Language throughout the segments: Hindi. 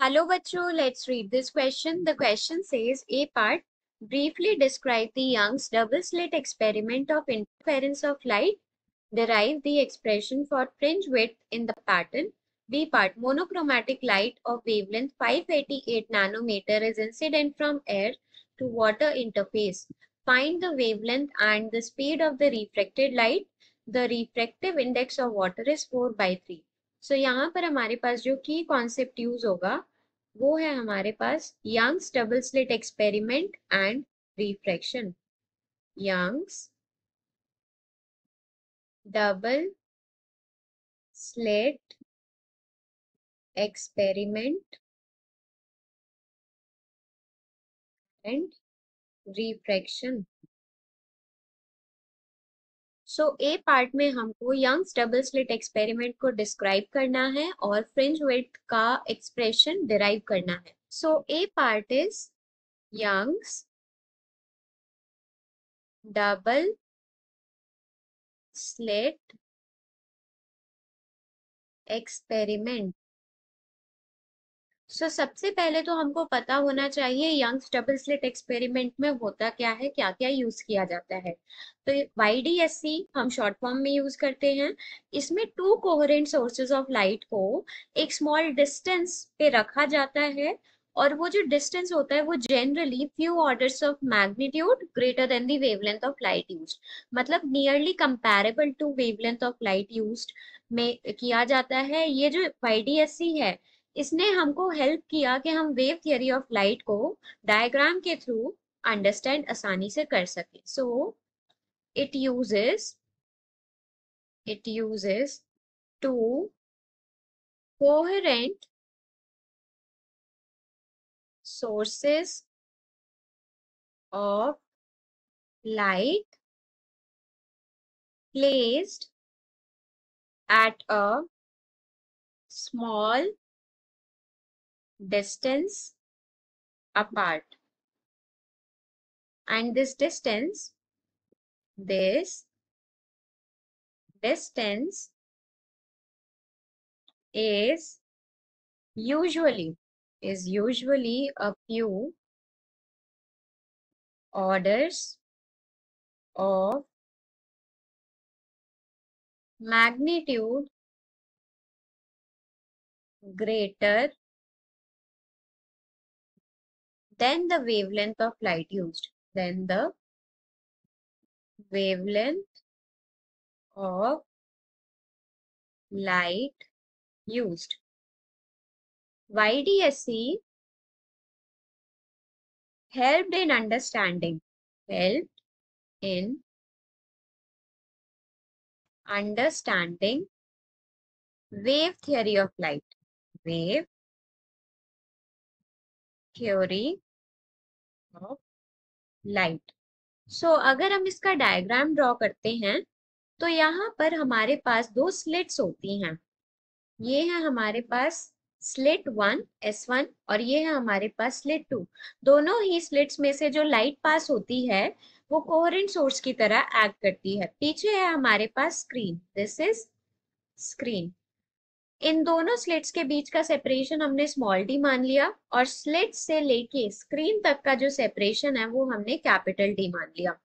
Hello, bachcho. Let's read this question. The question says, A part, briefly describe the Young's double slit experiment of interference of light. Derive the expression for fringe width in the pattern. B part, monochromatic light of wavelength 588 nanometer is incident from air to water interface. Find the wavelength and the speed of the refracted light. The refractive index of water is 4/3. So यहाँ पर हमारे पास जो की कॉन्सेप्ट यूज होगा वो है हमारे पास Young's double slit experiment and refraction. Young's double slit experiment and refraction। So A part में हमको यंग्स डबल स्लिट एक्सपेरिमेंट को डिस्क्राइब करना है और फ्रिंज विड्थ का एक्सप्रेशन डिराइव करना है। So A part is Young's double slit experiment. सबसे पहले तो हमको पता होना चाहिए यंग्स डबल स्लिट एक्सपेरिमेंट में होता क्या है, क्या क्या यूज किया जाता है। तो YDSC हम शॉर्ट फॉर्म में यूज करते हैं। इसमें to coherent sources of light को एक स्मॉल डिस्टेंस पे रखा जाता है और वो जो डिस्टेंस होता है वो generally few orders of magnitude greater than the wavelength of light used, मतलब nearly comparable to wavelength of light used में किया जाता है। ये जो YDSC है इसने हमको हेल्प किया कि हम वेव थियरी ऑफ लाइट को डायग्राम के थ्रू अंडरस्टैंड आसानी से कर सके। So it uses it uses to coherent sources of light placed at a small distance apart, and this distance is usually a few orders of magnitude greater than the wavelength of light used, than the wavelength of light used. YDSC helped in understanding wave theory of light, wave theory of light। सो अगर हम इसका डायग्राम ड्रॉ करते हैं तो यहाँ पर हमारे पास दो स्लिट्स होती हैं। ये है हमारे पास स्लिट 1 S1 और ये है हमारे पास स्लिट 2। दोनों ही स्लिट्स में से जो लाइट पास होती है वो कोहेरेंट सोर्स की तरह एक्ट करती है। पीछे है हमारे पास स्क्रीन, दिस इज स्क्रीन। इन दोनों स्लिट्स के बीच का सेपरेशन हमने स्मॉल डी मान लिया और स्लिट्स से लेके स्क्रीन तक का जो सेपरेशन है वो हमने कैपिटल डी मान लिया।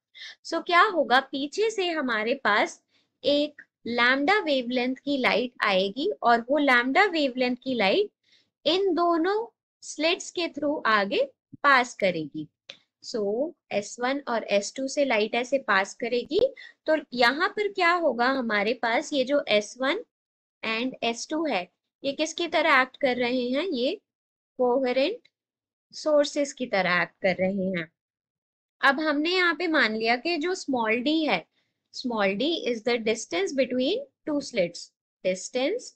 सो क्या होगा, पीछे से हमारे पास एक लैम्डा वेवलेंथ की लाइट आएगी और वो लैम्डा वेवलेंथ की लाइट इन दोनों स्लिट्स के थ्रू आगे पास करेगी। सो S1 और S2 से लाइट ऐसे पास करेगी। तो यहाँ पर क्या होगा, हमारे पास ये जो S1 एंड S2 है ये किसकी तरह एक्ट कर रहे हैं, ये कोहेरेंट सोर्सेस की तरह एक्ट कर रहे हैं। अब हमने यहाँ पे मान लिया कि जो स्मॉल डी है, small D is the distance between two slits, distance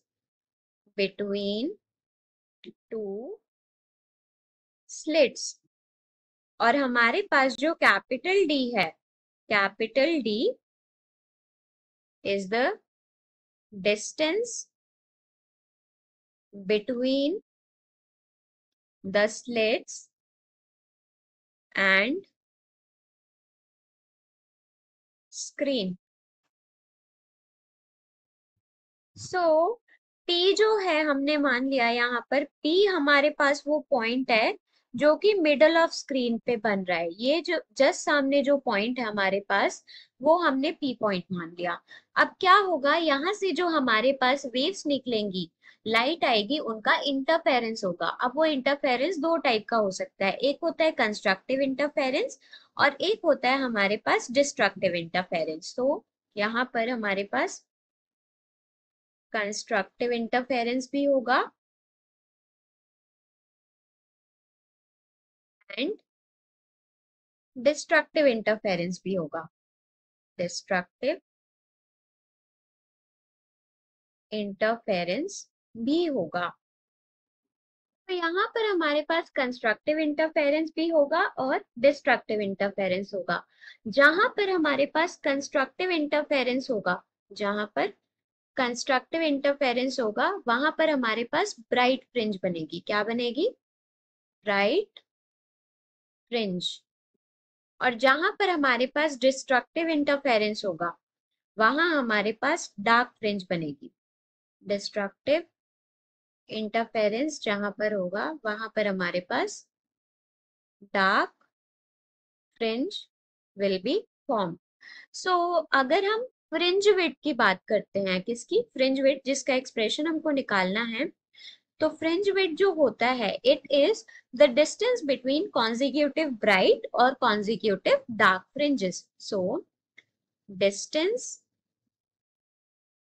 between two slits. और हमारे पास जो कैपिटल डी है, capital D is the distance between the slits and screen। So P जो है हमने मान लिया यहाँ पर P हमारे पास वो पॉइंट है जो कि मिडल ऑफ स्क्रीन पे बन रहा है। ये जो जस्ट सामने जो पॉइंट है हमारे पास वो हमने P पॉइंट मान लिया। अब क्या होगा, यहाँ से जो हमारे पास वेव्स निकलेंगी, लाइट आएगी, उनका इंटरफेरेंस होगा। अब वो इंटरफेरेंस दो टाइप का हो सकता है, एक होता है कंस्ट्रक्टिव इंटरफेरेंस और एक होता है हमारे पास डिस्ट्रक्टिव इंटरफेरेंस। तो यहाँ पर हमारे पास कंस्ट्रक्टिव इंटरफेरेंस भी होगा एंड डिस्ट्रक्टिव इंटरफेरेंस भी होगा। डिस्ट्रक्टिव इंटरफेरेंस भी होगा। तो यहाँ पर हमारे पास कंस्ट्रक्टिव इंटरफेरेंस भी होगा और डिस्ट्रक्टिव इंटरफेरेंस होगा। जहां पर हमारे पास कंस्ट्रक्टिव इंटरफेरेंस होगा, जहां पर कंस्ट्रक्टिव इंटरफेरेंस होगा वहां पर हमारे पास ब्राइट फ्रिंज बनेगी। क्या बनेगी? Bright fringe. और जहां पर हमारे पास डिस्ट्रक्टिव इंटरफेरेंस होगा वहां हमारे पास डार्क फ्रिंज बनेगी। डिस्ट्रक्टिव इंटरफेरेंस जहां पर होगा वहां पर हमारे पास dark fringe will be form. So अगर हम फ्रिंज विड्थ की बात करते हैं, किसकी? फ्रिंज विड्थ, जिसका एक्सप्रेशन हमको निकालना है। तो फ्रिंज विड्थ जो होता है, it is the distance between consecutive bright और consecutive dark fringes. So distance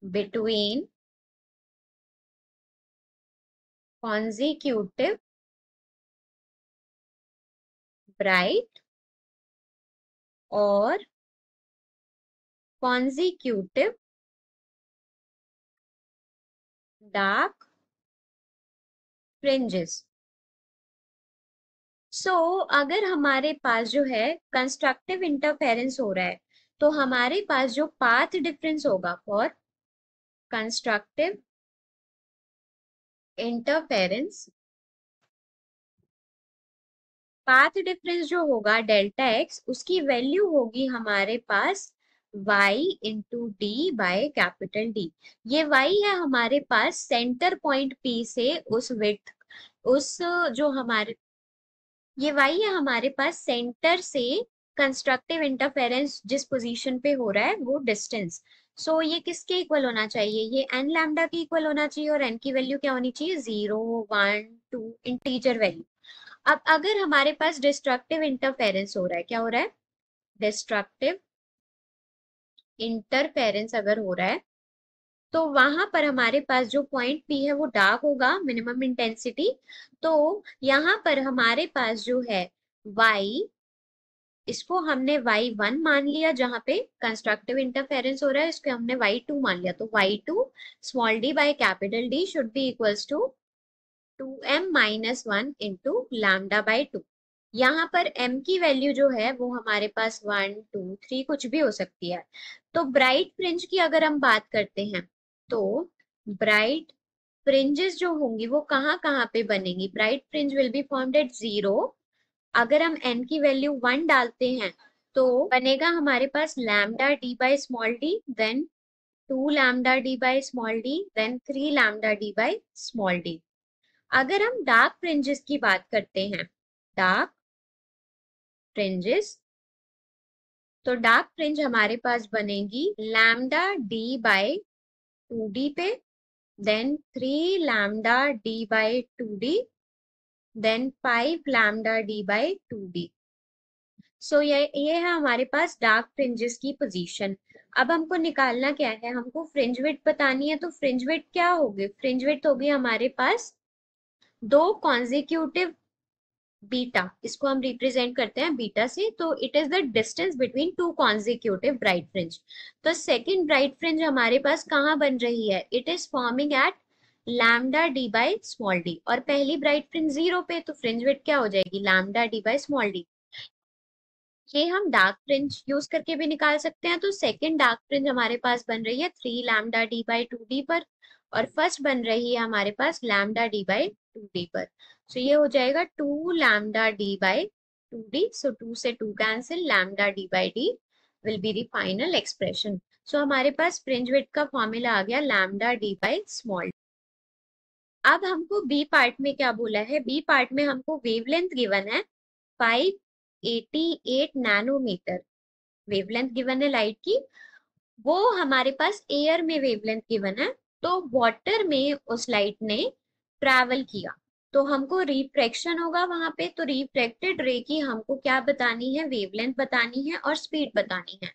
between consecutive bright और consecutive dark fringes। अगर हमारे पास जो है कंस्ट्रक्टिव इंटरफेरेंस हो रहा है तो हमारे पास जो पाथ डिफरेंस होगा for constructive interference, path difference जो होगा डेल्टा एक्स, उसकी वैल्यू होगी हमारे पास y into D by capital D. ये y है हमारे पास सेंटर पॉइंट P से उस विड्थ, उस जो हमारे, ये y है हमारे पास सेंटर से कंस्ट्रक्टिव इंटरफेरेंस जिस पोजीशन पे हो रहा है वो डिस्टेंस। ये किसके इक्वल होना चाहिए? ये n लैम्डा के इक्वल होना चाहिए और n की वैल्यू क्या होनी चाहिए? 0 1 2 इंटीजर वैल्यू। अब अगर हमारे पास डिस्ट्रक्टिव इंटरफेरेंस हो रहा है, क्या हो रहा है? डिस्ट्रक्टिव इंटरफेरेंस अगर हो रहा है तो वहां पर हमारे पास जो पॉइंट P है वो डार्क होगा, मिनिमम इंटेंसिटी। तो यहाँ पर हमारे पास जो है y, इसको हमने y1 मान लिया, जहां पे कंस्ट्रक्टिव इंटरफेरेंस हो रहा है इसको हमने y2 मान लिया। तो y2 small d by capital D should be equals to 2m minus 1 into lambda by 2। यहाँ पर m की वैल्यू जो है वो हमारे पास 1 2 3 कुछ भी हो सकती है। तो ब्राइट फ्रिंज की अगर हम बात करते हैं तो ब्राइट फ्रिंजेस जो होंगी वो कहाँ कहाँ पे बनेंगी? Bright fringe will be formed at 0। अगर हम n की वैल्यू 1 डालते हैं तो बनेगा हमारे पास lambda D by small D, then 2 lambda D by small D, then 3 lambda D by small D. अगर हम डार्क फ्रिंजेस की बात करते हैं, डार्क फ्रिंजेस, तो डार्क फ्रिंज हमारे पास बनेगी लैम्डा डी बाय 2d पे, then 3 lambda D by 2d, then 5 lambda D by 2d। ये है हमारे पास डार्क फ्रिंजेस की पोजीशन। अब हमको निकालना क्या है? हमको फ्रिंज विड्थ बतानी है। तो फ्रिंज विड्थ क्या होगी? फ्रिंज विड्थ होगी हमारे पास दो कॉन्जिक्यूटिव बीटा, इसको हम रिप्रेजेंट करते हैं बीटा से। तो it is the distance between two consecutive bright fringe. तो सेकंड ब्राइट फ्रिंज हमारे पास कहाँ बन रही है? It is forming at lambda D by small d, और पहली ब्राइट फ्रिंज 0 पे, तो फ्रिंज विड्थ क्या हो जाएगी? Lambda D by small D. ये हम डार्क फ्रिंज यूज करके भी निकाल सकते हैं। तो सेकंड डार्क फ्रिंज हमारे पास बन रही है 3 लैम्डा डी बाई 2d पर, और फर्स्ट बन रही है हमारे पास लैम्डा डी बाई 2d पर। ये हो जाएगा 2 लैम्डा डी बाई 2d। 2 से 2 cancel, lambda D by D will be the final expression. हमारे पास फ्रिंज विड्थ का फॉर्मूला आ गया लैम्डा डी बाई स्मॉल। अब हमको बी पार्ट में क्या बोला है, बी पार्ट में हमको वेवलेंथ गिवन है 588 नैनोमीटर, वेवलेंथ गिवन है लाइट की, वो हमारे पास एयर में वेवलेंथ गिवन है, तो वाटर में उस लाइट ने ट्रैवल किया, तो हमको रिफ्रैक्शन होगा वहां पे, तो रिफ्रैक्टेड रे की हमको क्या बतानी है, वेवलेंथ बतानी है और स्पीड बतानी है।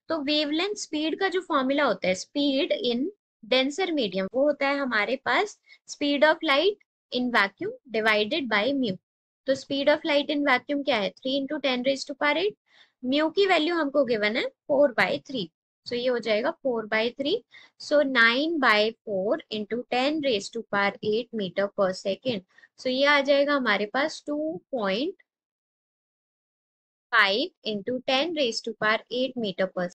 तो वेवलेंथ स्पीड का जो फॉर्मूला होता है, स्पीड इन डेंसर मीडियम, वो होता है हमारे पास speed of light in vacuum divided by mu. तो speed of light in vacuum क्या है, 3 × 10⁻⁸। म्यू की वैल्यू हमको गिवन है 4/3, सो ये हो जाएगा 4/3। सो 9/4 × 10⁻⁸ मीटर पर सेकेंड। सो ये आ जाएगा हमारे पास 2.5 × 10⁻⁸ मीटर पर।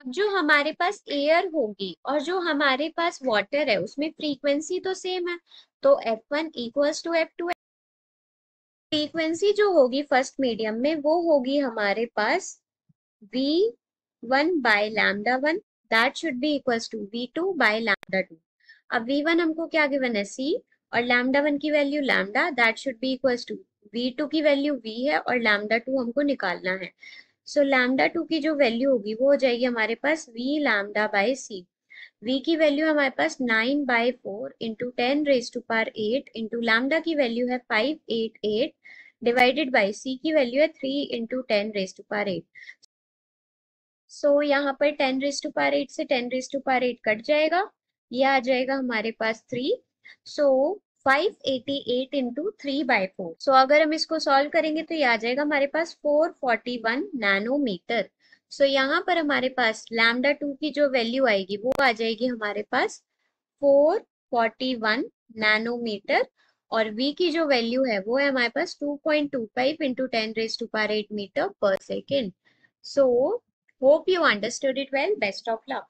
जो हमारे पास एयर होगी और जो हमारे पास वाटर है उसमें फ्रीक्वेंसी तो सेम है, तो F1 equals to F2। Frequency जो होगी फर्स्ट मीडियम में वो होगी हमारे पास V1/λ1, that should be equals to V2/λ2। अब V1 हमको क्या गिवन है, C, और λ1 की value lambda, that should be equals to V2 की वैल्यू V है और λ2 हमको निकालना है। सो λ2 की जो वैल्यू होगी वो हो जाएगी हमारे पास V λ/C। V की वैल्यू हमारे पास 9/4 × 10⁻⁸ इंटू लैम्डा की वैल्यू है 588 डिवाइडेड बाई C की वैल्यू है 3 × 10⁻⁸। सो यहाँ पर 10⁻⁸ से 10⁻⁸ कट जाएगा, ये आ जाएगा हमारे पास 3। सो 588 × 3/4। सो अगर हम इसको सॉल्व करेंगे तो ये आ जाएगा हमारे पास 441 नैनोमीटर। सो यहाँ पर हमारे पास λ2 की जो वैल्यू आएगी वो आ जाएगी हमारे पास 441 नैनोमीटर, और V की जो वैल्यू है वो है हमारे पास 2.25 × 10⁻⁸ मीटर पर second. So hope you understood it well. Best of luck.